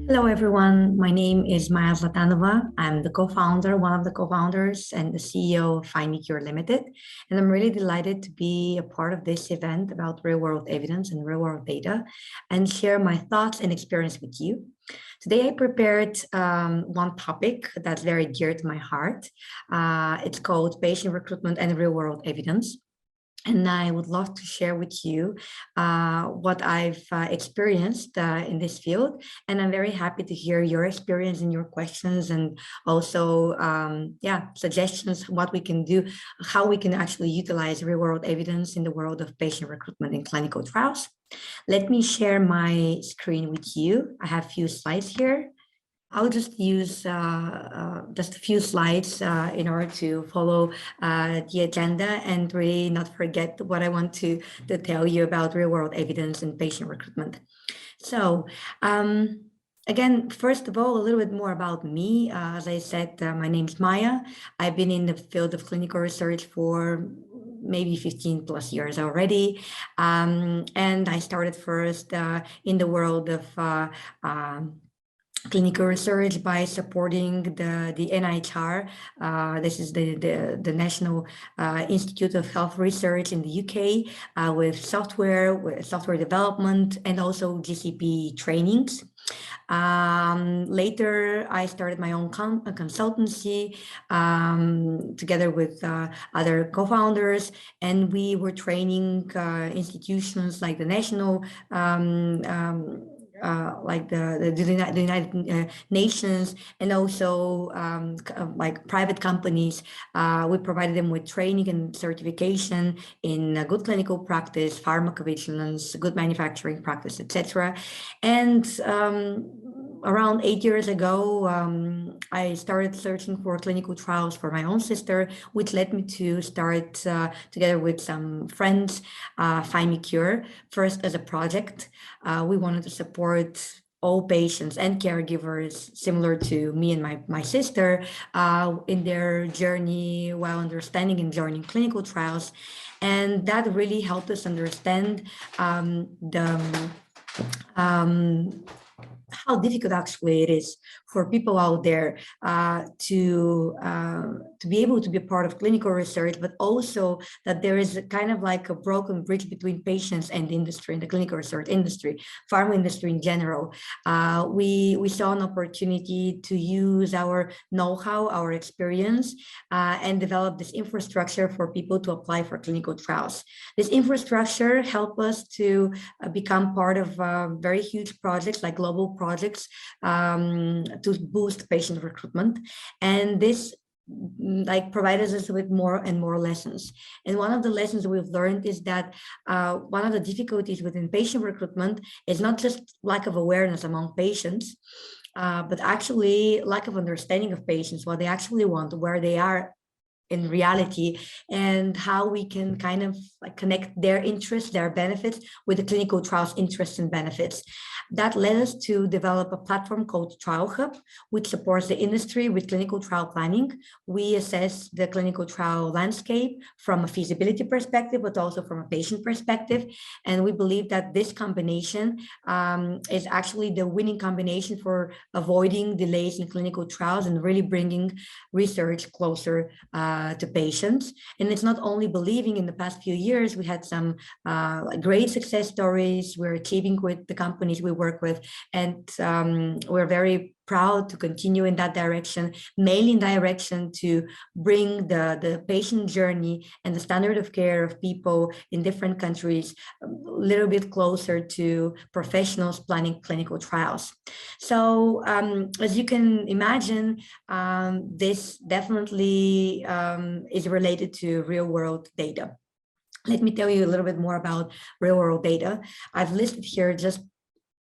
Hello, everyone. My name is Zlatanova. I'm the co-founder, one of the co-founders and the CEO of FindMeCure Ltd. And I'm really delighted to be a part of this event about real-world evidence and real-world data and share my thoughts and experience with you. Today, I prepared one topic that's very dear to my heart. It's called patient recruitment and real-world evidence. And I would love to share with you what I've experienced in this field. And I'm very happy to hear your experience and your questions and also, suggestions, what we can do, how we can actually utilize real world evidence in the world of patient recruitment in clinical trials. Let me share my screen with you. I have a few slides here. I'll just use just a few slides in order to follow the agenda and really not forget what I want to tell you about real-world evidence and patient recruitment. So again, first of all, a little bit more about me. As I said, my name is Maya. I've been in the field of clinical research for maybe 15 plus years already. And I started first in the world of clinical research by supporting the NIHR. This is the National Institute of Health Research in the UK with software development and also GCP trainings. Later, I started my own consultancy together with other co-founders, and we were training institutions like the national like the United Nations and also like private companies. We provided them with training and certification in good clinical practice, pharmacovigilance, good manufacturing practice, etc. And around 8 years ago, I started searching for clinical trials for my own sister, which led me to start together with some friends, FindMeCure, first as a project. We wanted to support all patients and caregivers similar to me and my sister in their journey while understanding and joining clinical trials. And that really helped us understand how difficult actually it is for people out there to be able to be a part of clinical research, but also that there is a kind of like a broken bridge between patients and the industry, in the clinical research industry, pharma industry in general. We saw an opportunity to use our know-how, our experience, and develop this infrastructure for people to apply for clinical trials. This infrastructure helped us to become part of very huge projects like global projects to boost patient recruitment, and this like provides us with more and more lessons. And one of the lessons we've learned is that one of the difficulties within patient recruitment is not just lack of awareness among patients, but actually lack of understanding of patients, what they actually want, where they are in reality, and how we can kind of like connect their interests, their benefits with the clinical trials interests and benefits. That led us to develop a platform called TrialHub, which supports the industry with clinical trial planning. We assess the clinical trial landscape from a feasibility perspective, but also from a patient perspective. And we believe that this combination is actually the winning combination for avoiding delays in clinical trials and really bringing research closer to patients. And it's not only believing. In the past few years, we had some great success stories we're achieving with the companies we work with, and we're very proud to continue in that direction, mainly in direction to bring the patient journey and the standard of care of people in different countries a little bit closer to professionals planning clinical trials. So as you can imagine, this definitely is related to real world data. Let me tell you a little bit more about real world data. I've listed here just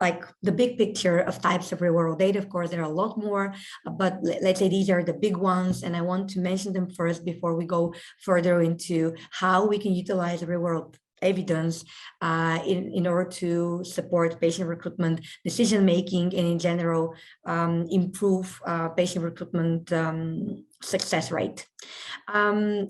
like the big picture of types of real world data. Of course, there are a lot more, but let's say these are the big ones. And I want to mention them first before we go further into how we can utilize real world evidence in order to support patient recruitment decision-making and in general improve patient recruitment success rate.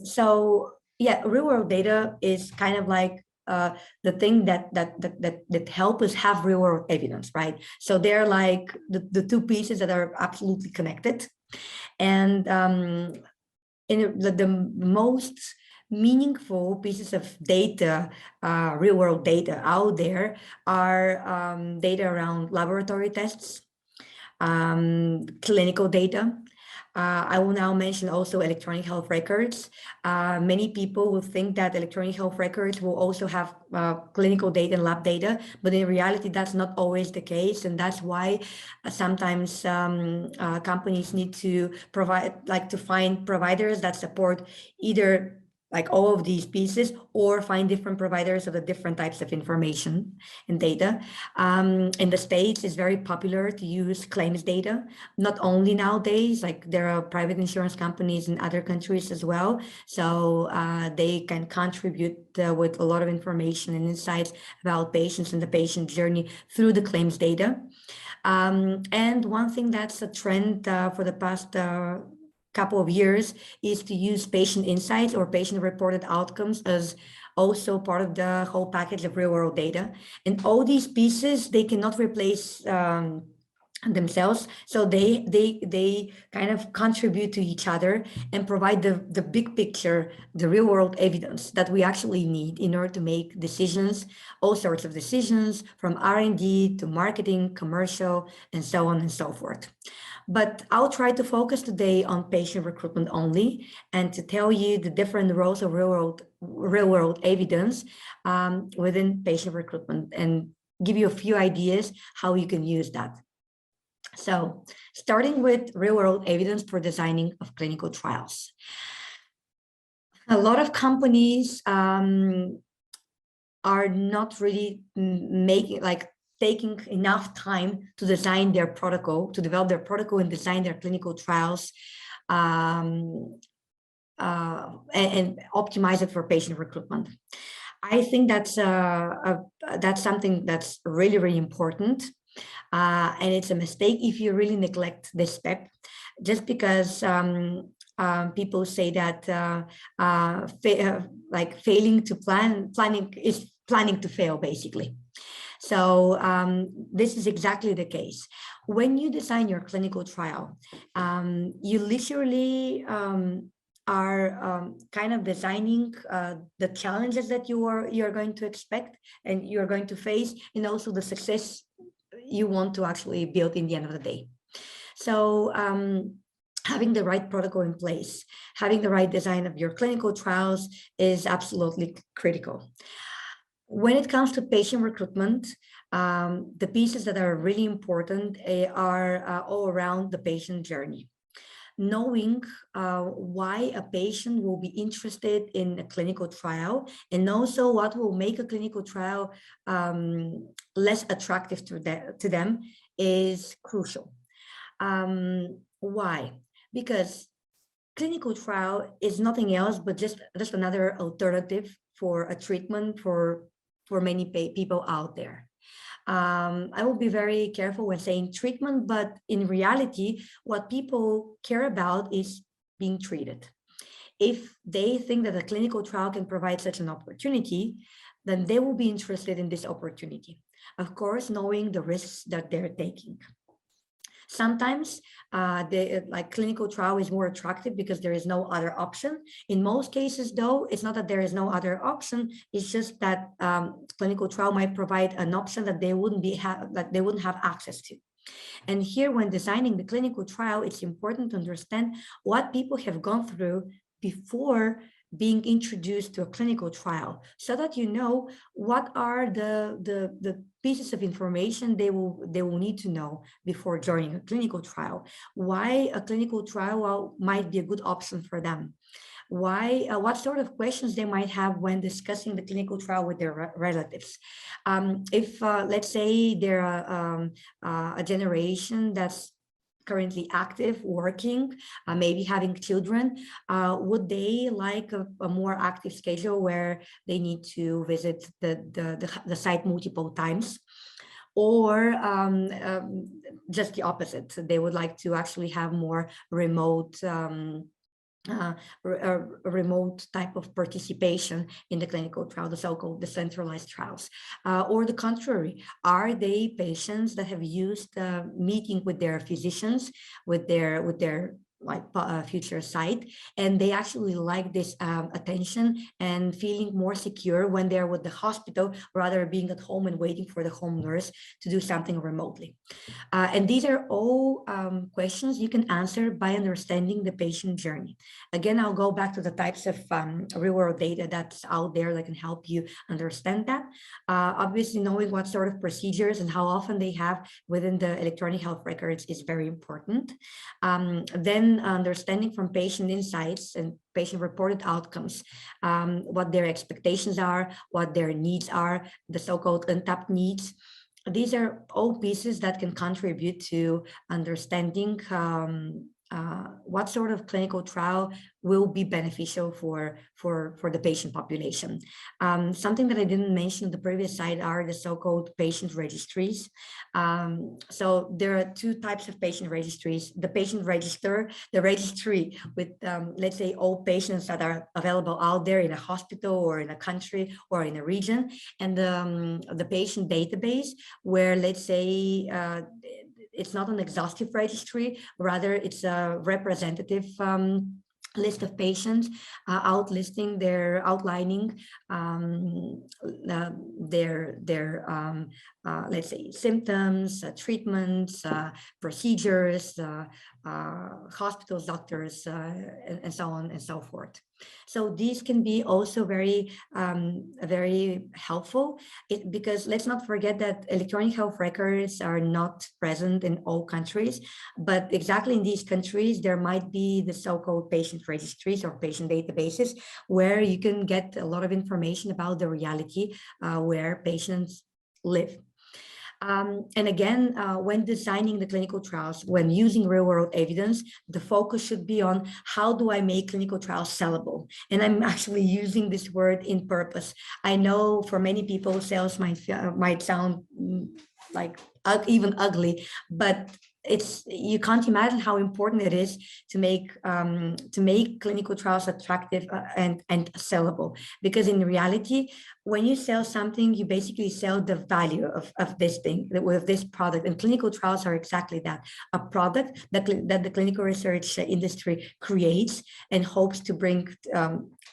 So yeah, real world data is kind of like the thing that help us have real world evidence, right? So they're like the two pieces that are absolutely connected. And in the most meaningful pieces of data, real world data out there are data around laboratory tests, clinical data. I will now mention also electronic health records. Many people will think that electronic health records will also have clinical data and lab data, but in reality, that's not always the case. And that's why sometimes companies need to find providers that support either like all of these pieces, or find different providers of the different types of information and data. In the States, it's very popular to use claims data, not only nowadays, like there are private insurance companies in other countries as well. So they can contribute with a lot of information and insights about patients and the patient journey through the claims data. And one thing that's a trend for the past couple of years is to use patient insights or patient reported outcomes as also part of the whole package of real world data. And all these pieces, they cannot replace themselves. So they kind of contribute to each other and provide the big picture, the real world evidence that we actually need in order to make decisions, all sorts of decisions, from R&D to marketing, commercial, and so on and so forth. But I'll try to focus today on patient recruitment only, and to tell you the different roles of real world evidence within patient recruitment, and give you a few ideas how you can use that. So starting with real world evidence for designing of clinical trials. A lot of companies are not really taking enough time to design their protocol, to develop their protocol and design their clinical trials and optimize it for patient recruitment. I think that's something that's really, really important. And it's a mistake if you really neglect this step, just because people say that failing to planning is planning to fail, basically. So this is exactly the case. When you design your clinical trial, you literally are kind of designing the challenges that you're going to expect and you're going to face, and also the success you want to actually build in the end of the day. So having the right protocol in place, having the right design of your clinical trials is absolutely critical. When it comes to patient recruitment, the pieces that are really important are all around the patient journey. Knowing why a patient will be interested in a clinical trial, and also what will make a clinical trial less attractive to them is crucial. Why? Because clinical trial is nothing else but just another alternative for a treatment for many people out there. I will be very careful when saying treatment, but in reality, what people care about is being treated. If they think that a clinical trial can provide such an opportunity, then they will be interested in this opportunity. Of course, knowing the risks that they're taking. Sometimes the clinical trial is more attractive because there is no other option. In most cases, though, it's not that there is no other option. It's just that clinical trial might provide an option that they wouldn't have access to. And here, when designing the clinical trial, it's important to understand what people have gone through before being introduced to a clinical trial, so that you know what are the pieces of information they will need to know before joining a clinical trial. Why a clinical trial might be a good option for them. Why, what sort of questions they might have when discussing the clinical trial with their relatives. If let's say they're a generation that's currently active, working, maybe having children, would they like a more active schedule where they need to visit the site multiple times? Or just the opposite, they would like to actually have more remote uh, a remote type of participation in the clinical trial, the so-called decentralized trials? Or the contrary, are they patients that have used meeting with their physicians, with their like future site, and they actually like this attention and feeling more secure when they're with the hospital rather being at home and waiting for the home nurse to do something remotely? And these are all questions you can answer by understanding the patient journey. Again, I'll go back to the types of real world data that's out there that can help you understand that. Obviously, knowing what sort of procedures and how often they have within the electronic health records is very important. Then understanding from patient insights and patient reported outcomes, what their expectations are, what their needs are, the so-called untapped needs. These are all pieces that can contribute to understanding what sort of clinical trial will be beneficial for the patient population. Something that I didn't mention on the previous slide are the so-called patient registries. So there are two types of patient registries: the patient register, the registry with, let's say, all patients that are available out there in a hospital or in a country or in a region, and the patient database, where, let's say, it's not an exhaustive registry, rather it's a representative list of patients, outlining their let's say symptoms, treatments, procedures, hospitals, doctors, and so on and so forth. So these can be also very helpful, because let's not forget that electronic health records are not present in all countries, but exactly in these countries there might be the so-called patient registries or patient databases, where you can get a lot of information about the reality where patients live. And again, when designing the clinical trials, when using real-world evidence, the focus should be on how do I make clinical trials sellable? And I'm actually using this word in purpose. I know for many people, sales might sound like even ugly, but you can't imagine how important it is to make clinical trials attractive and sellable. Because in reality, when you sell something, you basically sell the value of this thing, with this product. And clinical trials are exactly that: a product that the clinical research industry creates and hopes to bring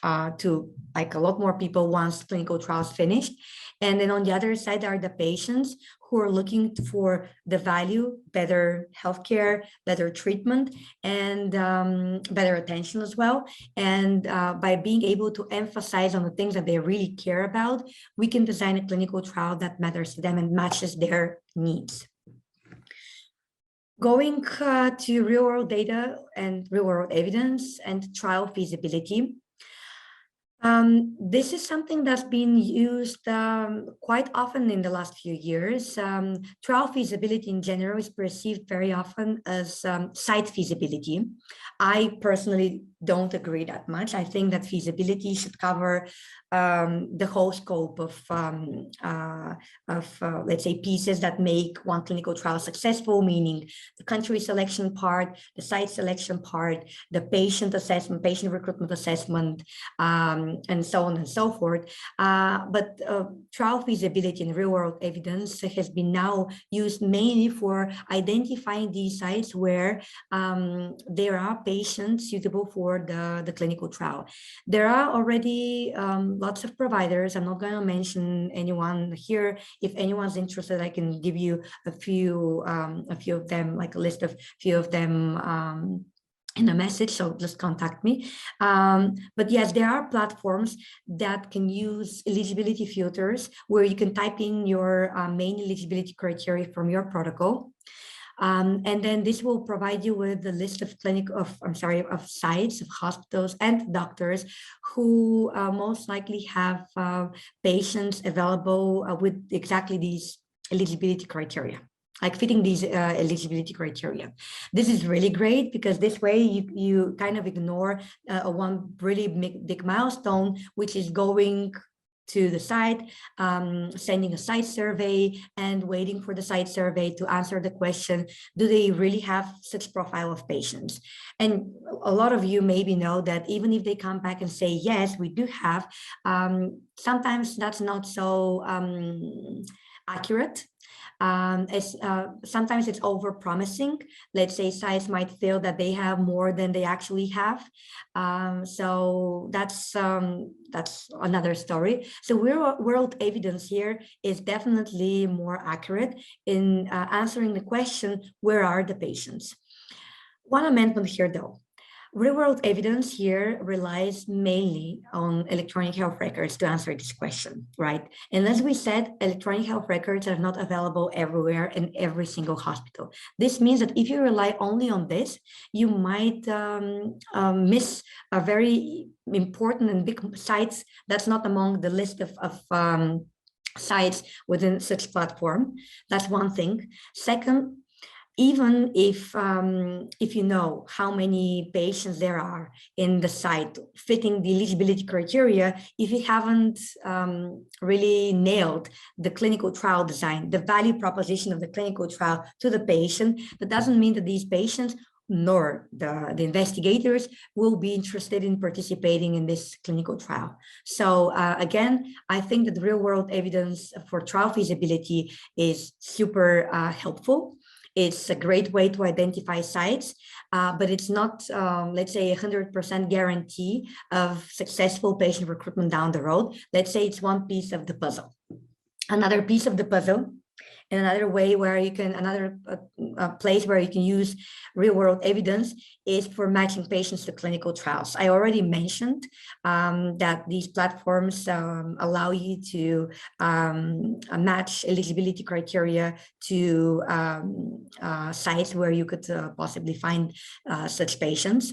to like a lot more people once clinical trials finished. And then on the other side are the patients who are looking for the value, better healthcare, better treatment, and better attention as well. And by being able to emphasize on the things that they really care about, we can design a clinical trial that matters to them and matches their needs. Going to real-world data and real-world evidence and trial feasibility. This is something that's been used quite often in the last few years. Trial feasibility in general is perceived very often as site feasibility. I personally don't agree that much. I think that feasibility should cover the whole scope of let's say, pieces that make one clinical trial successful, meaning the country selection part, the site selection part, the patient assessment, patient recruitment assessment, and so on and so forth. But trial feasibility and real-world evidence has been now used mainly for identifying these sites where there are patients suitable for the clinical trial. There are already lots of providers. I'm not going to mention anyone here. If anyone's interested, I can give you a few of them, like a list of few of them in a message, so just contact me. But yes, there are platforms that can use eligibility filters where you can type in your main eligibility criteria from your protocol. And then this will provide you with the list of of sites, of hospitals and doctors who most likely have patients available with exactly these eligibility criteria, like fitting these eligibility criteria. This is really great because this way you kind of ignore one really big milestone, which is going to the site, sending a site survey and waiting for the site survey to answer the question, do they really have such profile of patients? And a lot of you maybe know that even if they come back and say, yes, we do have, sometimes that's not so accurate. Sometimes it's over promising. Let's say sites might feel that they have more than they actually have. So that's another story. So real world evidence here is definitely more accurate in answering the question, where are the patients? One amendment here though. Real-world evidence here relies mainly on electronic health records to answer this question, right? And as we said, electronic health records are not available everywhere in every single hospital. This means that if you rely only on this, you might miss a very important and big sites that's not among the list of sites within such platform. That's one thing. Second, even if you know how many patients there are in the site fitting the eligibility criteria, if you haven't really nailed the clinical trial design, the value proposition of the clinical trial to the patient, that doesn't mean that these patients nor the investigators will be interested in participating in this clinical trial. So again, I think that the real world evidence for trial feasibility is super helpful. It's a great way to identify sites, but it's not, let's say, 100% guarantee of successful patient recruitment down the road. Let's say it's one piece of the puzzle. Another piece of the puzzle, and another way where you can, another place where you can use real world evidence is for matching patients to clinical trials. I already mentioned that these platforms allow you to match eligibility criteria to sites where you could possibly find such patients.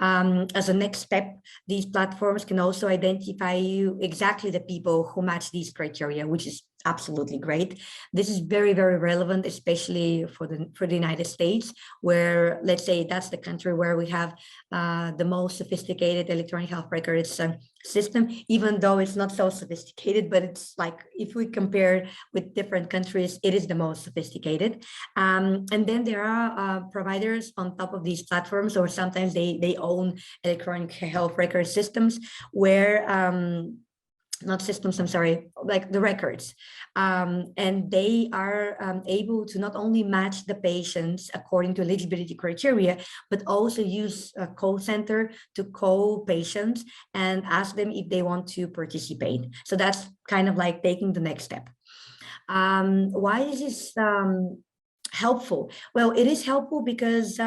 As a next step, these platforms can also identify you exactly the people who match these criteria, which is absolutely great. This is very, very relevant, especially for the United States, where, let's say, that's the country where we have the most sophisticated electronic health records system, even though it's not so sophisticated, but it's like, if we compare with different countries, it is the most sophisticated. And then there are providers on top of these platforms, or sometimes they own electronic health record systems where not systems, I'm sorry, like the records. And they are able to not only match the patients according to eligibility criteria, but also use a call center to call patients and ask them if they want to participate. So that's kind of like taking the next step. Why is this helpful? Well, it is helpful because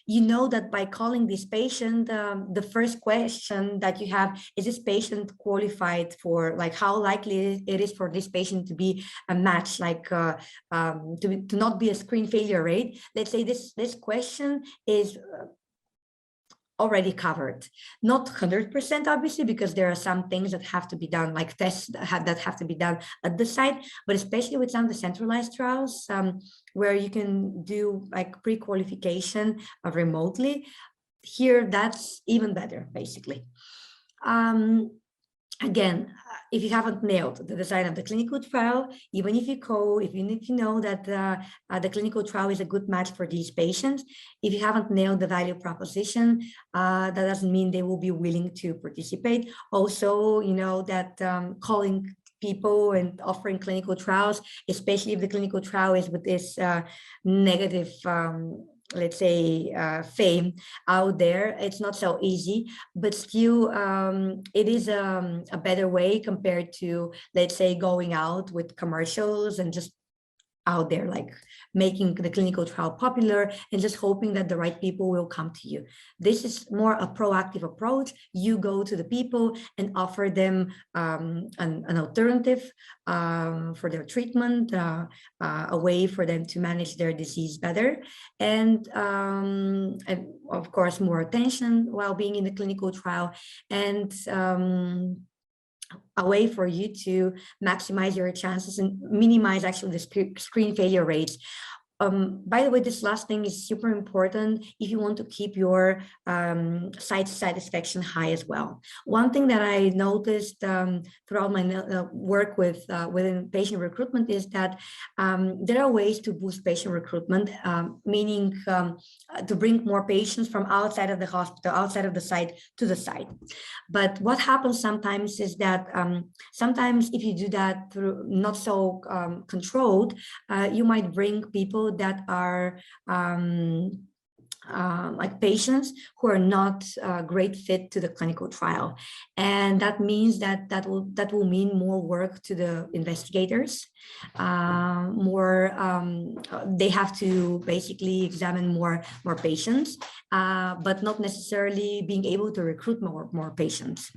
you know that by calling this patient, the first question that you have is, this patient qualified for, like, how likely it is for this patient to be a match, like to not be a screen failure rate. Let's say this question is already covered, not 100% obviously, because there are some things that have to be done, like tests that have to be done at the site, but especially with some decentralized trials where you can do like pre-qualification remotely. Here, that's even better, basically. Again, if you haven't nailed the design of the clinical trial, even if you know that the clinical trial is a good match for these patients, if you haven't nailed the value proposition, that doesn't mean they will be willing to participate. Also, you know that calling people and offering clinical trials, especially if the clinical trial is with this negative let's say fame out there, it's not so easy, but still it is a better way compared to, let's say, going out with commercials and just out there like making the clinical trial popular and just hoping that the right people will come to you. This is more a proactive approach. You go to the people and offer them an alternative for their treatment, a way for them to manage their disease better, and of course more attention while being in the clinical trial, and a way for you to maximize your chances and minimize actually the screen failure rates. by the way, this last thing is super important if you want to keep your site satisfaction high as well. One thing that I noticed throughout my work within patient recruitment is that there are ways to boost patient recruitment, meaning to bring more patients from outside of the hospital, outside of the site to the site. But what happens sometimes is that sometimes if you do that through not so controlled, you might bring people that are like patients who are not a great fit to the clinical trial, and that means that will mean more work to the investigators. They have to basically examine more patients, but not necessarily being able to recruit more patients.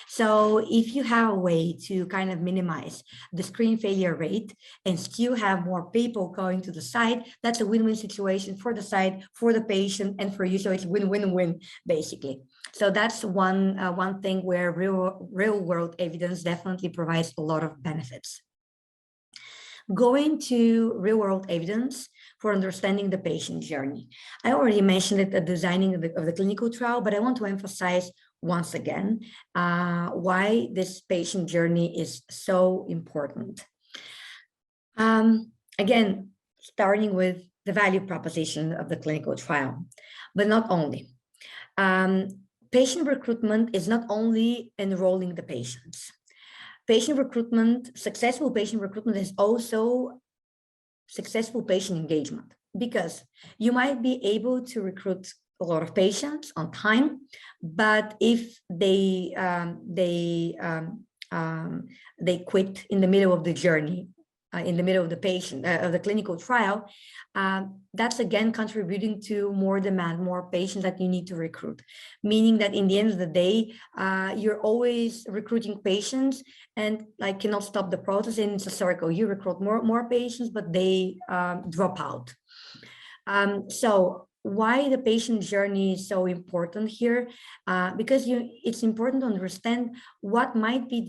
So if you have a way to kind of minimize the screen failure rate and still have more people going to the site, that's a win-win situation for the site, for the patient, and for you. So it's win-win-win, basically. So that's one thing where real-world evidence definitely provides a lot of benefits. Going to real-world evidence for understanding the patient journey. I already mentioned it at the designing of the clinical trial, but I want to emphasize once again why this patient journey is so important. Again, starting with the value proposition of the clinical trial, but not only. Patient recruitment is not only enrolling the patients. Patient recruitment, successful patient recruitment is also successful patient engagement, because you might be able to recruit a lot of patients on time, but if they quit in the middle of the journey, in the middle of the clinical trial, that's again contributing to more demand, more patients that you need to recruit. Meaning that in the end of the day, you're always recruiting patients and like cannot stop the process, and it's a circle. You recruit more patients, but they drop out. So why the patient journey is so important here? Because it's important to understand what might be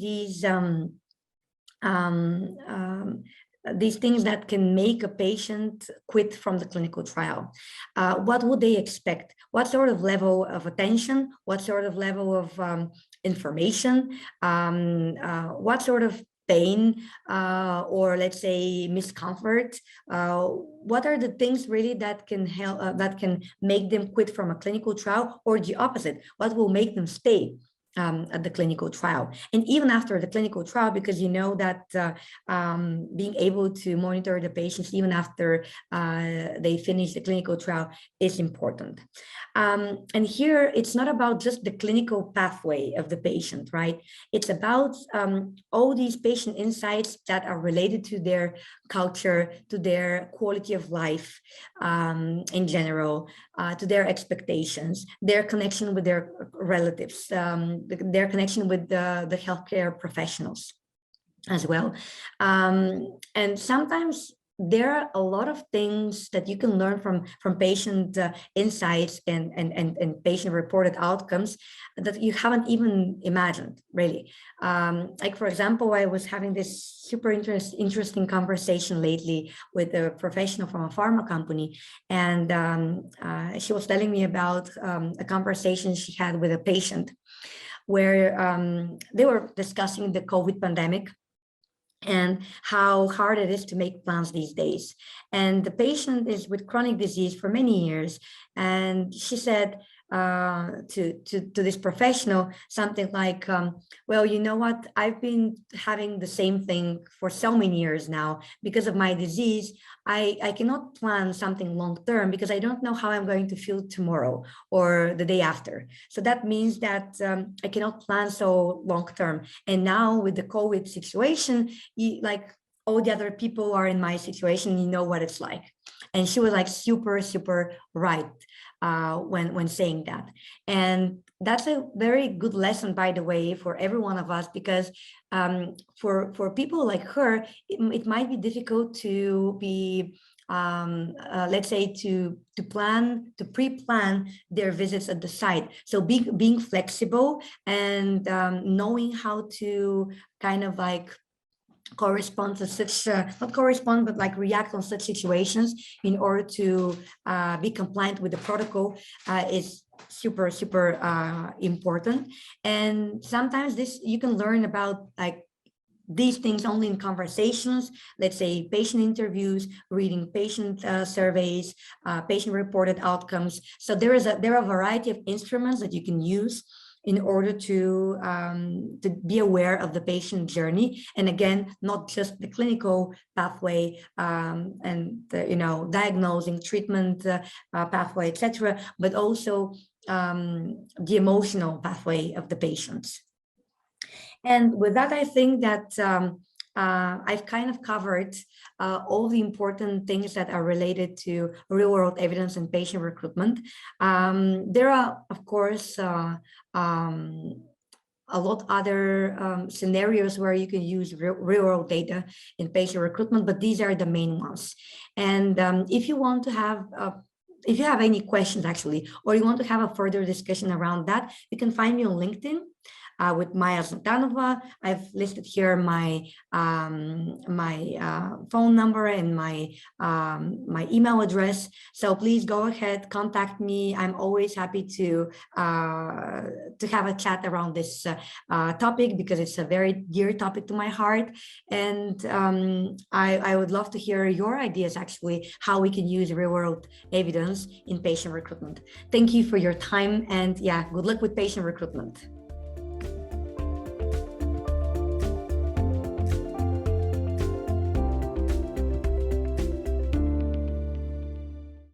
these things that can make a patient quit from the clinical trial. What would they expect? What sort of level of attention? What sort of level of information? What sort of pain or let's say discomfort? What are the things really that can help, that can make them quit from a clinical trial, or the opposite? What will make them stay at the clinical trial, and even after the clinical trial, because you know that being able to monitor the patients even after they finish the clinical trial is important. And here it's not about just the clinical pathway of the patient, right? It's about all these patient insights that are related to their culture, to their quality of life in general, to their expectations, their connection with their relatives, their connection with the healthcare professionals as well. And sometimes there are a lot of things that you can learn from patient insights and patient reported outcomes that you haven't even imagined, really. Like, for example, I was having this super interesting conversation lately with a professional from a pharma company, and she was telling me about a conversation she had with a patient where they were discussing the COVID pandemic and how hard it is to make plans these days. And the patient is with chronic disease for many years. And she said to this professional something like, well, you know what, I've been having the same thing for so many years now. Because of my disease, I cannot plan something long-term because I don't know how I'm going to feel tomorrow or the day after. So that means that I cannot plan so long-term. And now with the COVID situation, like all the other people are in my situation, you know what it's like. And she was like super right when saying that. And that's a very good lesson, by the way, for every one of us, because for people like her, it might be difficult to be, let's say, to pre-plan their visits at the site. So being flexible and knowing how to kind of like correspond to such, not correspond, but like react on such situations in order to be compliant with the protocol is super important. And sometimes this you can learn about like these things only in conversations, let's say patient interviews, reading patient surveys, patient reported outcomes. So there are a variety of instruments that you can use in order to be aware of the patient journey. And again, not just the clinical pathway and diagnosing, treatment pathway, etc., but also the emotional pathway of the patients. And with that, I think that I've kind of covered all the important things that are related to real-world evidence and patient recruitment. There are, of course, a lot other scenarios where you can use real-world data in patient recruitment, but these are the main ones. And if you want to have if you have any questions actually, or you want to have a further discussion around that, you can find me on LinkedIn. With Maya Zlatanova. I've listed here my phone number and my email address. So please go ahead, contact me. I'm always happy to have a chat around this topic because it's a very dear topic to my heart. And I would love to hear your ideas actually, how we can use real-world evidence in patient recruitment. Thank you for your time, and yeah, good luck with patient recruitment.